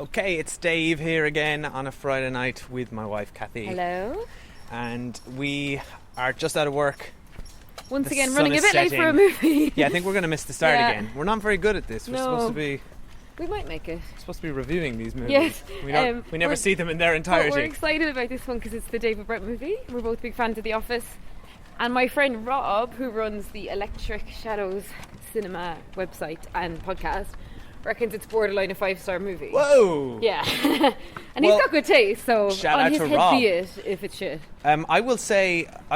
Okay, it's Dave here again on a Friday night with my wife Cathy. Hello. And we are just out of work. Once The again, sun running a is bit late setting. for a movie. Yeah, I think we're going to miss the start Yeah. again. We're not very good at this. We're No. supposed to be We might make it. reviewing these movies. Yes. We never see them in their But entirety. we're excited about this one because it's the David Brent movie. We're both big fans of The Office. And my friend Rob, who runs the Electric Shadows cinema website and podcast, reckons it's borderline a 5-star movie. Whoa! Yeah. And Well, he's got good taste, so shout on out his to head Rob. be it if it's shit. I will say I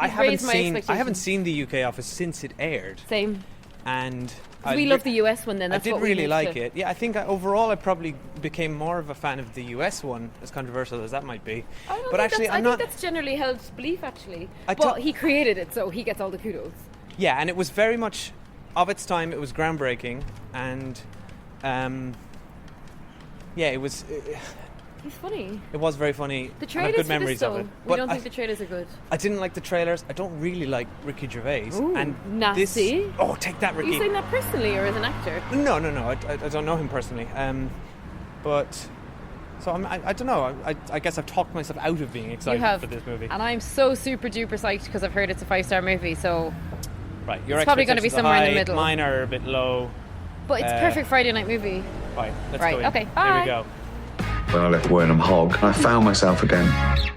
haven't raised my seen expectations. the UK Office since it aired, Same. and We love the US one then. I That's did what we really need like to- it. Yeah, I think overall I probably became more of a fan of the US one, as controversial as that might be. I don't But think actually, that's, I'm I not. think that's generally held belief, actually. I But to- he created it, so he gets all the kudos. Yeah, and it was very much of its time. It was groundbreaking, and yeah, it was. He's funny. It was very funny. The and I have trailers good for memories this, of though, it. we But don't think the trailers are good. I didn't like the trailers. I don't really like Ricky Gervais. Ooh, and nasty. This, oh, take that, Are Ricky. you saying that personally or as an actor? No. I don't know him personally. But so I don't know. I guess I've talked myself out of being excited You have. for this movie. And I'm so super duper psyched because I've heard it's a 5-star movie, so... Right, your It's probably gonna be expectations are somewhere in the high, middle. Mine are a bit low. But it's perfect Friday night movie. Right, let's Right, go in. okay, Here bye. we go. When I left Wernham Hog, I found myself again.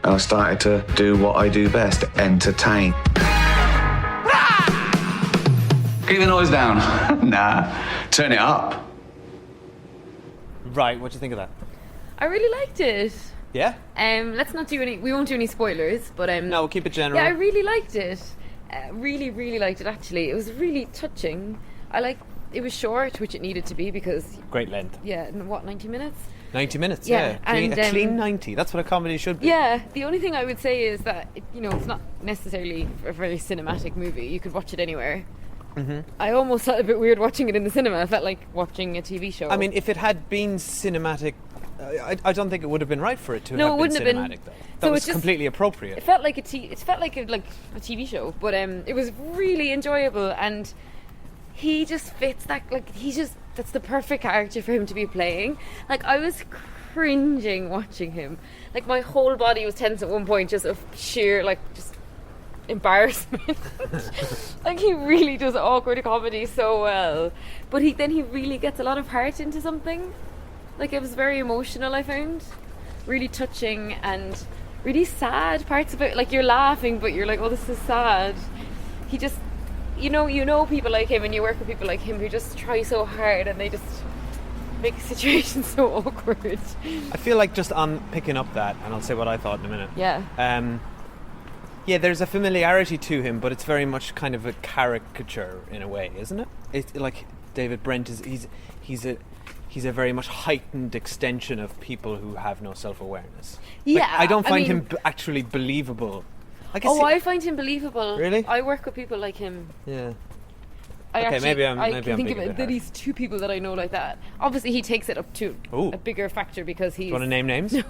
And I started to do what I do best, entertain. Keep the noise down. Nah, turn it up. Right, what do you think of that? I really liked it. Yeah? Let's not do any... We won't do any spoilers, but... No, we'll keep it general. Yeah, I really liked it. Really, really liked it, actually. It was really touching. It was short, which it needed to be because... Great length. Yeah, 90 minutes? 90 minutes, Yeah, yeah. and, a clean 90. That's what a comedy should be. Yeah, the only thing I would say is that, it's not necessarily a very cinematic movie. You could watch it anywhere. Mm-hmm. I almost felt a bit weird watching it in the cinema. I felt like watching a TV show. I mean, if it had been cinematic, I don't think it would have been right for it to have been wouldn't have been. cinematic, though. So That was it's just- completely appropriate. It felt like a TV show, but it was really enjoyable, and he just fits that. That's the perfect character for him to be playing. Like, I was cringing watching him. Like, my whole body was tense at one point, just of sheer just embarrassment. Like, he really does awkward comedy so well, but he really gets a lot of heart into something. Like, it was very emotional, I found, really touching and really sad parts of it. Like, you're laughing but you're like, oh, this is sad. He just, you know people like him, and you work with people like him who just try so hard and they just make situations so awkward. I feel like just on picking up that, and I'll say what I thought in a minute. Yeah. Yeah, there's a familiarity to him, but it's very much kind of a caricature in a way, isn't it? It's like David Brent he's a very much heightened extension of people who have no self-awareness. Yeah, Like, I don't I find mean- him actually believable. I guess I find him believable. Really? I work with people like him. yeah. I Okay, maybe I'm can think being of a bit it that harsh. he's two people that I know like that. Obviously, he takes it up to Ooh. a bigger factor because he's Do you want to name names? no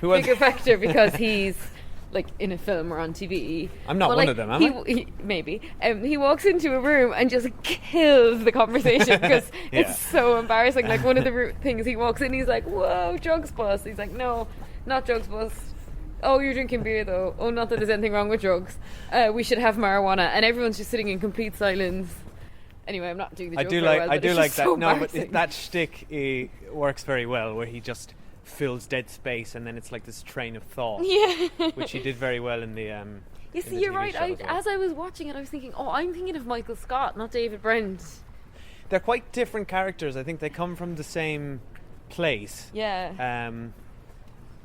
Who are bigger they? factor because he's like in a film or on TV. I'm not But, one like, of them, am I? he maybe. He walks into a room and just kills the conversation because Yeah. it's so embarrassing. Like, one of the things, he walks in, he's like, "Whoa, drugs bust." He's like, "No, not drugs bust." "Oh, you're drinking beer though." "Oh, not that there's anything wrong with drugs. We should have marijuana." And everyone's just sitting in complete silence. Anyway, I'm not doing the I joke do very like well, I but do it's like just that. so No, but embarrassing. that shtick works very well, where he just fills dead space, and then it's like this train of thought, Yeah. which he did very well in the. You in see, the you're TV right. show as well. As I was watching it, I was thinking, oh, I'm thinking of Michael Scott, not David Brent. They're quite different characters. I think they come from the same place. Yeah.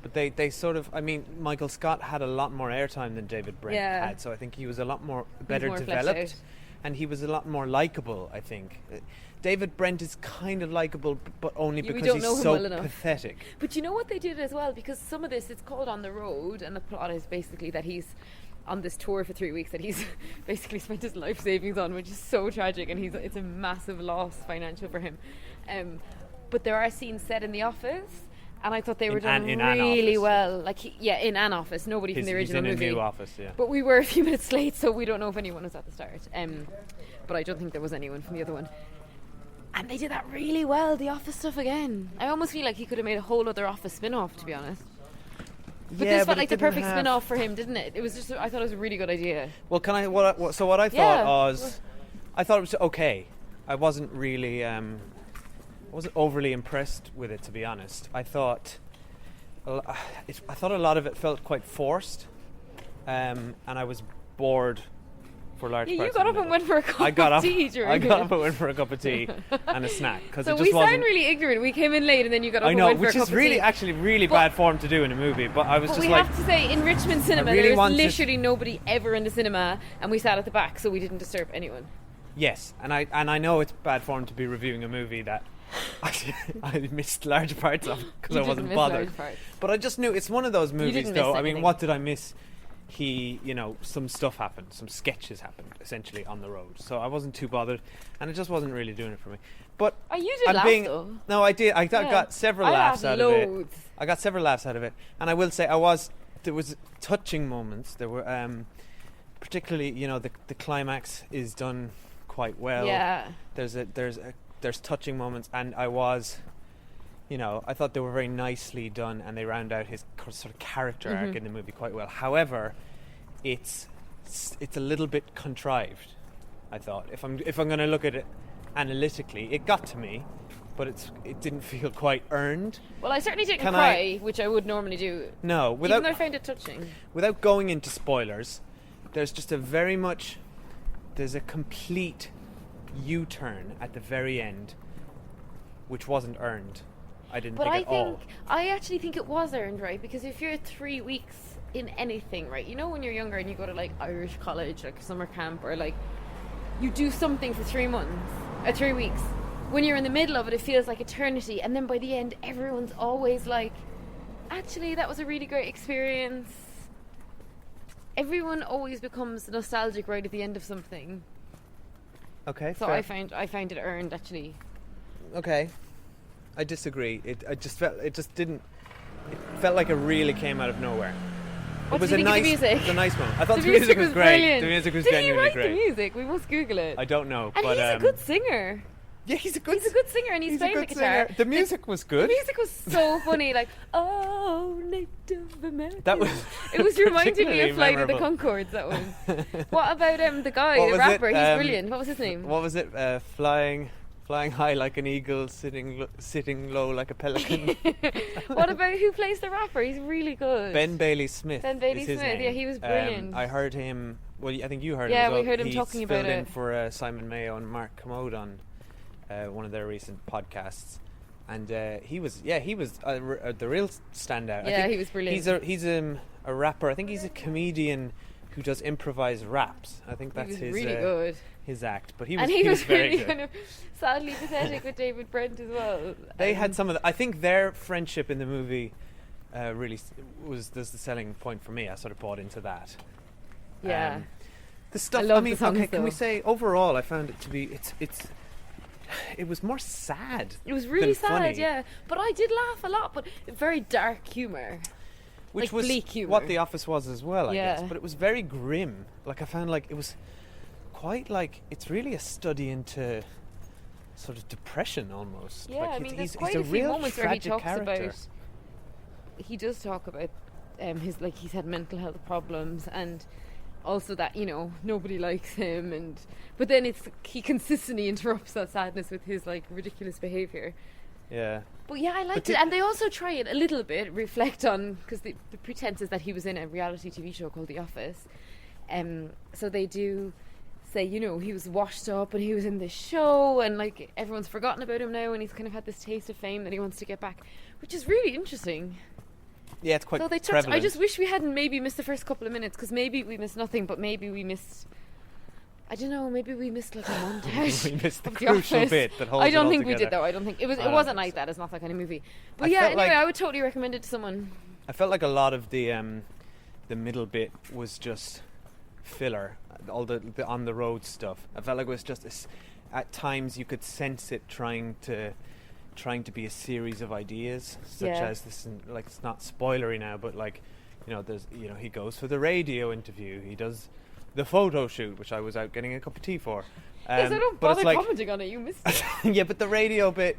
But they sort of, I mean, Michael Scott had a lot more airtime than David Brent Yeah. had, so I think he was a lot more better more fleshed developed, out. and he was a lot more likable, I think. David Brent is kind of likable, but only We because don't he's know him so well enough. pathetic. But you know what they did as well? Because some of this, it's called On the Road, and the plot is basically that he's on this tour for 3 weeks that he's basically spent his life savings on, which is so tragic, and it's a massive loss financial for him. But there are scenes set in the office, and I thought they were done in an really office. well. Like, in an office, nobody from the He's original in movie. a new office, yeah. But we were a few minutes late, so we don't know if anyone was at the start. But I don't think there was anyone from the other one. And they did that really well, the Office stuff again. I almost feel like he could have made a whole other Office spin-off, to be honest. But this felt like the perfect spin-off for him, didn't it? It was just, I thought it was a really good idea. Well, what I thought was, I thought it was okay. I wasn't really, wasn't overly impressed with it, to be honest. I thought a lot of it felt quite forced, and I was bored for large parts. You got up and went for a cup of tea during I got up and went for a cup of tea and a snack. So we sound really ignorant. We came in late and then you got up and went for a cup of tea. Which is actually really bad form to do in a movie. But I was just like... But we have to say, in Richmond cinema, there was literally nobody ever in the cinema, and we sat at the back, so we didn't disturb anyone. Yes, and I know it's bad form to be reviewing a movie that I missed large parts of because I wasn't bothered. But I just knew it's one of those movies, though. I mean, what did I miss? Some stuff happened, some sketches happened, essentially, on the road. So I wasn't too bothered, and it just wasn't really doing it for me. But you did laugh, though. No, I did. I got several laughs out of it. I got several laughs out of it, and I will say there was touching moments. There were, particularly, the climax is done quite well. Yeah. There's touching moments, and I thought they were very nicely done, and they round out his sort of character arc in the movie quite well. However, it's a little bit contrived, I thought. If I'm going to look at it analytically, it got to me, but it didn't feel quite earned. Well, I certainly didn't cry, which I would normally do. No, even though I found it touching. Without going into spoilers, there's just there's a complete U-turn at the very end, which wasn't earned. I didn't think at all. I actually think it was earned, right? Because if you're 3 weeks in anything, right? When you're younger and you go to like Irish college, like summer camp, or like you do something for 3 weeks. When you're in the middle of it, it feels like eternity, and then by the end, everyone's always like, "Actually, that was a really great experience." Everyone always becomes nostalgic right at the end of something. Okay. So fair. I find it earned, actually. Okay. I disagree. It felt like it really came out of nowhere. What do you think of the music? It was a nice moment. I thought the music was great. Brilliant. The music was Did genuinely great. Did he write the music? We must Google it. I don't know. And but, he's a good singer. Yeah, he's a good singer, and he's playing the guitar. The music was good. The music was so funny, like, "Oh, Native American." It was reminding me of Flight of the Conchords. That one. What about the guy, the rapper? He's brilliant. What was his name? What was it? Flying high like an eagle, sitting low like a pelican. What about who plays the rapper? He's really good. Ben Bailey Smith. Ben Bailey Smith. Yeah, he was brilliant. I heard him. Well, I think you heard him. Yeah, as well. we heard him talking about it. He's filled in for Simon Mayo and Mark Commode on one of their recent podcasts, and he was the real standout. Yeah, he was brilliant. He's a rapper. I think he's a comedian who does improvised raps. I think that's really good. His act, but he was very really good. kind of sadly pathetic with David Brent as well. They had some of I think their friendship in the movie really was the selling point for me. I sort of bought into that. Yeah. The stuff. I love the songs, can we say overall? I found it to be it was more sad. It was really sad, funny. yeah. But I did laugh a lot. But very dark humor, which like was bleak humor. What The Office was as well, I Yeah. guess. But it was very grim. Like I found like it was quite like it's really a study into sort of depression almost. Yeah, like I mean, there's he's quite a a few real moments where he talks character. about. He does talk about he's had mental health problems, and also that nobody likes him, but then he consistently interrupts that sadness with his like ridiculous behaviour. Yeah. But yeah, I liked it, and they also try it a little bit, reflect on, because the pretense is that he was in a reality TV show called The Office, so they do say he was washed up and he was in this show, and like everyone's forgotten about him now, and he's kind of had this taste of fame that he wants to get back, which is really interesting. Yeah, it's quite so they prevalent. I just wish we hadn't maybe missed the first couple of minutes, because maybe we missed nothing, but maybe we missed, I don't know, maybe we missed like a montage. We missed the of crucial Office. bit that holds I don't it all think we together. did though. I don't think it wasn't like that. It's not that kind of movie. But I yeah, felt anyway, like- I would totally recommend it to someone. I felt like a lot of the middle bit was just filler. All the on the road stuff. I felt like it was just at times you could sense it trying to be a series of ideas, such as this. Like, it's not spoilery now, but like, there's he goes for the radio interview. He does the photo shoot, which I was out getting a cup of tea for. Yes, I don't but it's bother commenting on it. You missed it. yeah, but the radio bit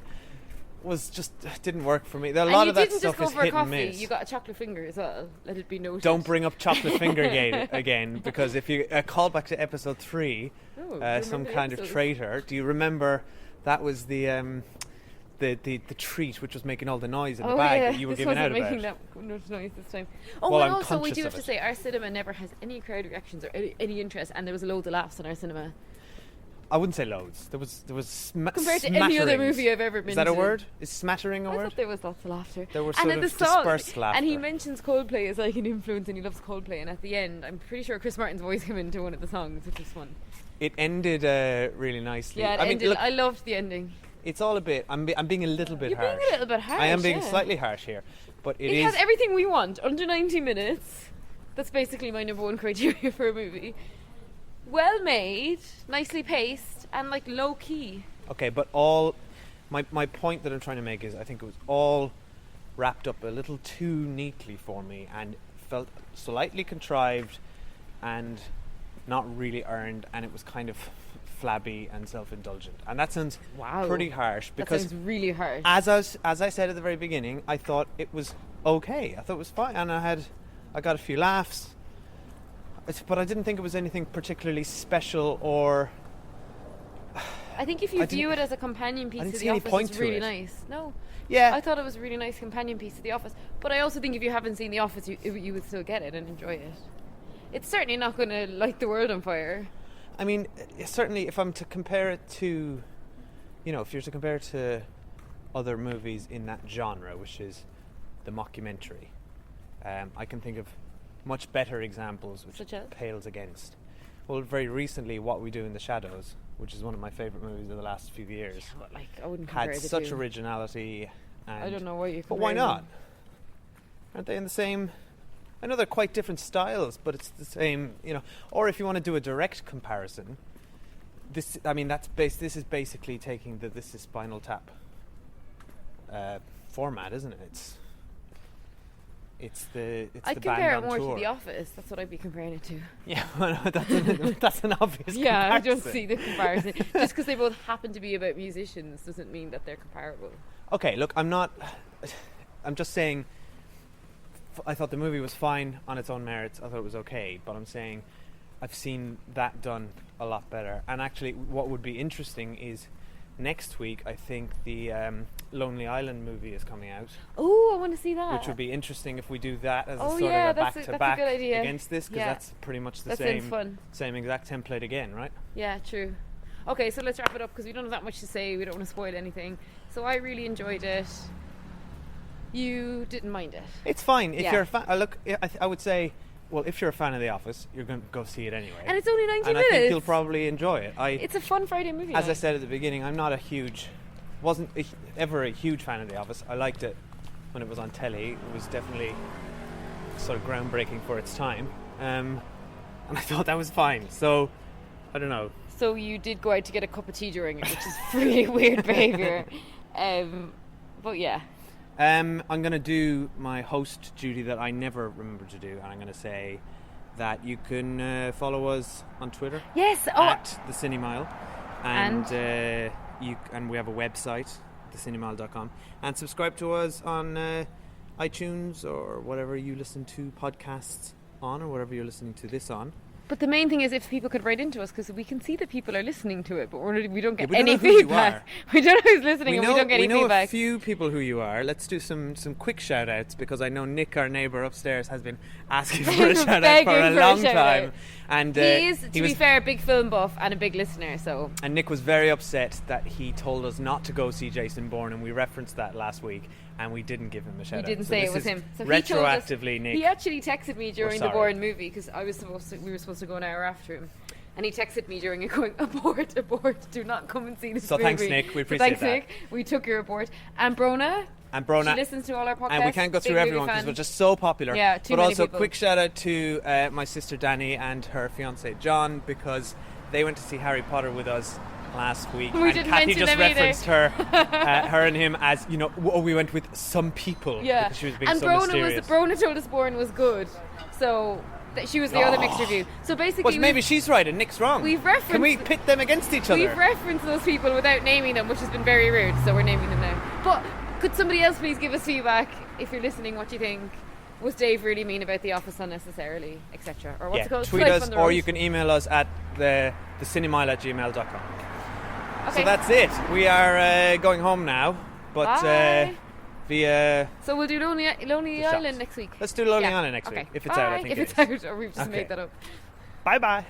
was just didn't work for me. A And lot you of that didn't stuff just go is for a hit and coffee. miss. You got a chocolate finger as well. Let it be noted. Don't bring up chocolate finger again, because if you call back to episode 3, some kind of traitor. Do you remember that was the treat which was making all the noise in the bag that you were giving out about? This wasn't making that noise this time. Oh, Well, and I'm also we conscious do of have to it. say our cinema never has any crowd reactions or any interest, and there was loads of laughs in our cinema I wouldn't say loads. There was compared to any other smatterings. movie I've ever been to. Is that a word? Is smattering a I word? thought there was lots of laughter. There were and sort then of the song, dispersed laughter. and he mentions Coldplay as like an influence, and he loves Coldplay. And at the end, I'm pretty sure Chris Martin's voice came into one of the songs, which was fun. It ended really nicely. Yeah, I mean, look, I loved the ending. it's all a bit. I'm being a little bit You're harsh. being a little bit harsh. I am being yeah. slightly harsh here, but It has everything we want. Under 90 minutes. That's basically my number one criteria for a movie. Well made, nicely paced, and like low key. Okay, but my point that I'm trying to make is I think it was all wrapped up a little too neatly for me and felt slightly contrived and not really earned, and it was kind of flabby and self-indulgent. And that sounds pretty harsh, That because sounds really harsh. as I said at the very beginning, I thought it was okay. I thought it was fine, and I got a few laughs. But I didn't think it was anything particularly special or... I think if you view it as a companion piece didn't to see The any Office, point it's to really it. nice. No. Yeah. I thought it was a really nice companion piece to The Office. But I also think if you haven't seen The Office, you would still get it and enjoy it. It's certainly not going to light the world on fire. I mean, certainly if I'm to compare it to... if you're to compare it to other movies in that genre, which is the mockumentary, I can think of much better examples which Such as? pales against. Well, very recently, What We Do in the Shadows, which is one of my favourite movies of the last few years, But like, I wouldn't compare had the such two. originality. And I don't know why you But why compare not? them. Aren't they in the same... I know they're quite different styles, but it's the same, Or if you want to do a direct comparison, this is basically taking the This Is Spinal Tap format, isn't it? It's the I'd band compare it on more tour. to The Office. That's what I'd be comparing it to. Yeah, well, that's an obvious Yeah, I don't comparison. see the comparison. Just because they both happen to be about musicians doesn't mean that they're comparable. Okay, look, I'm just saying I thought the movie was fine on its own merits. I thought it was okay, but I'm saying I've seen that done a lot better. And actually, what would be interesting is next week, I think the Lonely Island movie is coming out, Oh, I want to see that. which would be interesting if we do that as Oh, a sort yeah, of a that's a back-to-back good idea. against this, because Yeah. that's pretty much the That sounds same fun. same exact template again, right? Yeah, true. Okay, so let's wrap it up because we don't have that much to say. We don't want to spoil anything. So I really enjoyed it. You didn't mind it. It's fine if Yeah. you're a fan. I would say, well, if you're a fan of The Office, you're going to go see it anyway. And it's only 90 and minutes. I think you'll probably enjoy it. It's a fun Friday movie. As I night. said at the beginning, I'm not wasn't ever a huge fan of The Office. I liked it when it was on telly. It was definitely sort of groundbreaking for its time, and I thought that was fine. So I don't know. So you did go out to get a cup of tea during it, which is really weird behaviour. But yeah. I'm going to do my host duty that I never remember to do, and I'm going to say that you can follow us on Twitter. Yes. At the Cinemile, and we have a website, thecinemile.com, and subscribe to us on iTunes or whatever you listen to podcasts on, or whatever you're listening to this on. But the main thing is if people could write into us, because we can see that people are listening to it, but we don't get we don't any know who you feedback. are. We don't know who's listening, and we don't get any we know feedback. a few people who you are. Let's do some quick shout outs, because I know Nick, our neighbour upstairs, has been asking for a shout out for a long time. And he is, to be fair, a big film buff and a big listener. So. And Nick was very upset that he told us not to go see Jason Bourne, and we referenced that last week, and we didn't give him a shout out. We didn't So say this it was is him. So retroactively, he Nick. He actually texted me during the sorry. Bourne movie because we were supposed to go an hour after him. And he texted me during it going, abort, do not come and see this So movie. thanks, Nick. We appreciate thanks, that. Nick. We took your report. And Brona. She listens to all our podcasts. And we can't go through big movie everyone because fan. we're just so popular. Yeah, too But many also, people. quick shout out to my sister Danny and her fiance John, because they went to see Harry Potter with us last week. We and didn't Cathy mention just them either. referenced her and him as, we went with some people. Yeah. Because she was being and so Brona mysterious. Brona told us Bourne was good. So that she was the other mixed review. So basically, Well, maybe she's right and Nick's wrong. we've referenced. Can we pit them against each other? We've referenced those people without naming them, which has been very rude. So we're naming them now. But could somebody else please give us feedback if you're listening? What do you think? Was Dave really mean about The Office unnecessarily, etc.? Or what's it called? Tweet Life us, on the or Road. you can email us at thecinemail@gmail.com. Okay. So that's it. We are going home now, but Bye. via. So we'll do Lonely The shops. Island next week. Let's do Lonely Yeah. Island next Okay. week if it's Bye. out. I think if it it's is. out, or we've just Okay. made that up. Bye bye.